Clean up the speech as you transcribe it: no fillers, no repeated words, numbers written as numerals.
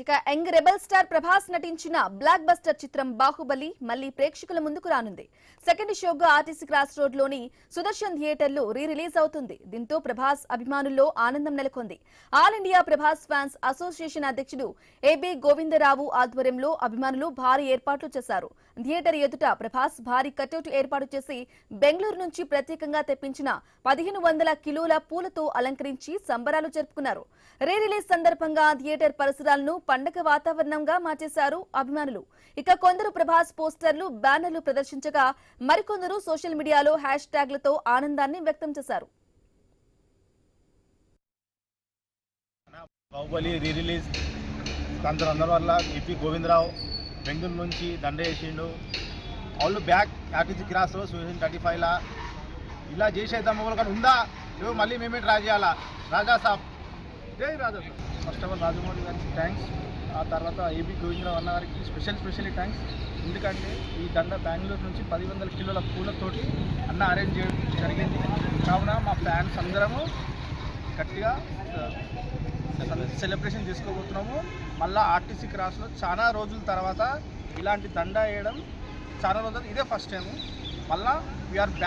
ఇక young rebel star Prabhas నటించిన block buster చిత్రం బాహుబలి మళ్లీ ప్రేక్షకుల ముందుకు రానుంది. సెకండ్ షోగా ఆర్టీసీ క్రాస్ రోడ్ లోని సుదర్శన్ థియేటర్లో రిలీజ్ అవుతుంది. దీంతో ప్రభాస్ అభిమానుల్లో ఆనందం నెలకొంది. All India Prabhas fans association అధ్యక్షుడు ఏబీ గోవిందరావు ఆధ్వర్యంలో అభిమానులు భారీ ఏర్పాట్లు చేశారు. థియేటర్ ఎదుట ప్రభాస్ భారీ కటౌట్ ఏర్పాటు చేసి బెంగళూరు నుంచి ప్రత్యేకంగా తెప్పించిన 1500 కిలోల పూలతో అలంకరించి సంబరాలు జరుపుకున్నారు. రిలీజ్ సందర్భంగా థియేటర్ పరిసరాలను పండగ వాతావరణంగా మార్చేశారు అభిమానులు. ఇక కొందరు ప్రభాస్ పోస్టర్లు, బ్యానర్లు ప్రదర్శించగా మరికొందరు సోషల్ మీడియాలో హ్యాష్ ట్యాగ్లతో ఆనందాన్ని వ్యక్తం చేశారు. బాహుబలి రిలీజ్ అందరి వల్ల ఏపీ గోవిందరావు బెంగళూరు నుంచి దండ వేసిండు. వాళ్ళు బ్యాక్ ఆర్టీసీ క్రాస్ 35లా ఇలా చేసేద్దాం కానీ ఉందా లేవు, మళ్ళీ మేమే ట్రై చేయాలా. రాజా సాబ్, జై రాజా సాబ్. ఫస్ట్ ఆఫ్ ఆల్ రాజమౌళి గారికి థ్యాంక్స్. ఆ తర్వాత ఏబీ గోవిందరావు అన్న గారికి స్పెషల్లీ థ్యాంక్స్. ఎందుకంటే ఈ దండ బెంగళూరు నుంచి 1500 కిలోల పూలతోటి అన్న అరేంజ్ చేయడం జరిగింది. కావున మా ఫ్యాన్స్ అందరము గట్టిగా సెలబ్రేషన్ చేసుకోబోతున్నాము. మళ్ళీ ఆర్టీసీ క్రాస్లో చాలా రోజుల తర్వాత ఇలాంటి దండ వేయడం, చాలా రోజులు ఇదే ఫస్ట్ టైము. మళ్ళీ వీఆర్ బ్యాక్.